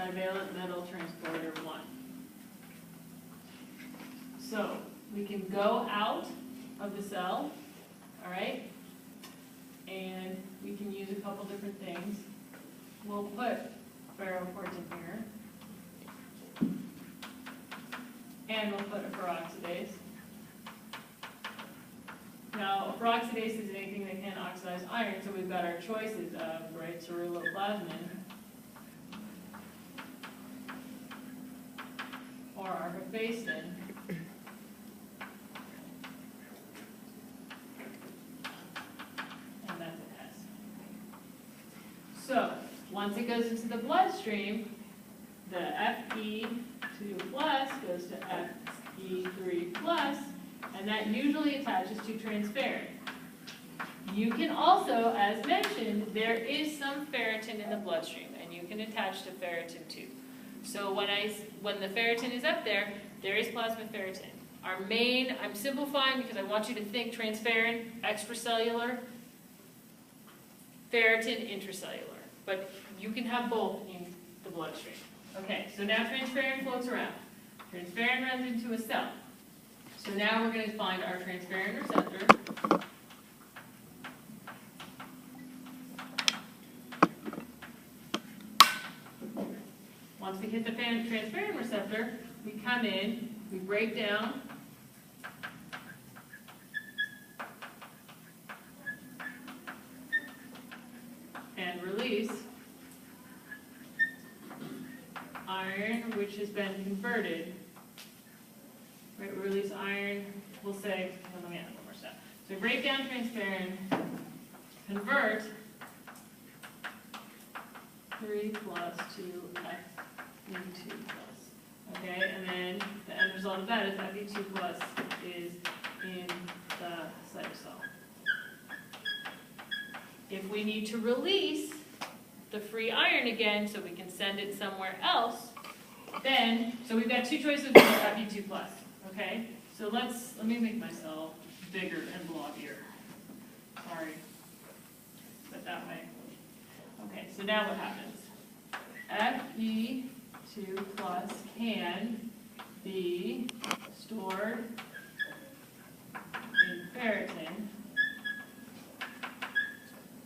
divalent metal transporter 1. So we can go out of the cell, all right, and we can use a couple different things. We'll put ferroportin here, and we'll put a peroxidase. Now, a peroxidase is anything that can oxidize iron, so we've got our choices of, right, ceruloplasmin or arfacin. And that's an S. So, once it goes into the bloodstream, the Fe2 plus goes to Fe3 plus, and that usually attaches to transferrin. You can also, as mentioned, there is some ferritin in the bloodstream, and you can attach to ferritin too. So when the ferritin is up there, there is plasma ferritin. Our main, I'm simplifying because I want you to think transferrin, extracellular, ferritin, intracellular. But you can have both in the bloodstream. Okay, so now transferrin floats around. Transferrin runs into a cell. So now we're going to find our transferrin receptor. Once we hit the transferrin receptor, we come in, we break down and release iron, which has been converted. Right, we release iron, we'll say, let me add one more step. So break down transferrin, convert 3 plus to Fe2 plus. Okay, and then the end result of that is Fe2 plus is in the cytosol. If we need to release the free iron again so we can send it somewhere else, then, so we've got two choices for Fe2 plus. Okay, so let me make myself bigger and blobbier. Sorry, but that way. Okay, so now what happens? Fe2 plus can be stored in ferritin,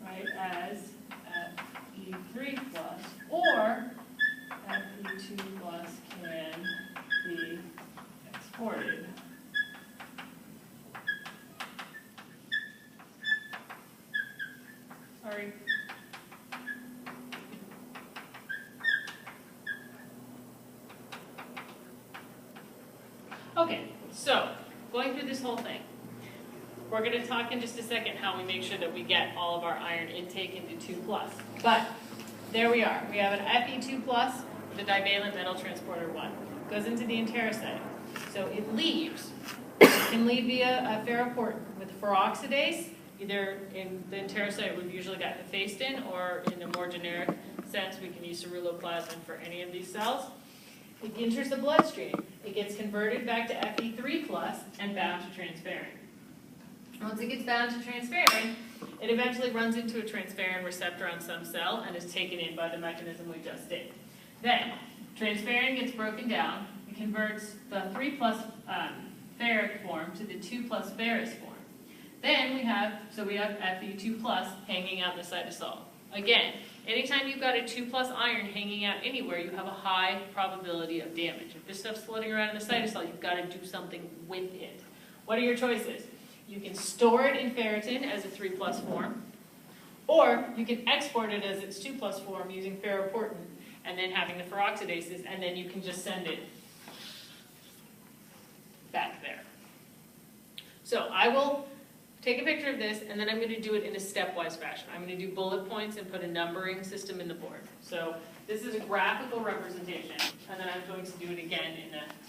right, as Fe3 plus, or Fe2 plus can be exported sorry. Okay, so going through this whole thing, we're going to talk in just a second how we make sure that we get all of our iron intake into 2 plus. But there we are. We have an Fe2 plus with a divalent metal transporter 1. Goes into the enterocyte. So it leaves. It can leave via a ferroportin with peroxidase. Either in the enterocyte we've usually got hephaestin, or in a more generic sense we can use ceruloplasmin for any of these cells. It enters the bloodstream. It gets converted back to Fe3 plus and bound to transferrin. Once it gets bound to transferrin, it eventually runs into a transferrin receptor on some cell and is taken in by the mechanism we just did. Then, transferrin gets broken down. It converts the 3 plus ferric form to the 2 plus ferrous form. Then we have Fe2 plus hanging out in the cytosol. Again, anytime you've got a 2 plus iron hanging out anywhere, you have a high probability of damage. If this stuff's floating around in the cytosol, you've got to do something with it. What are your choices? You can store it in ferritin as a 3 plus form, or you can export it as its 2 plus form using ferroportin and then having the peroxidases, and then you can just send it back there. So I will take a picture of this, and then I'm going to do it in a stepwise fashion. I'm going to do bullet points and put a numbering system in the board. So this is a graphical representation, and then I'm going to do it again in a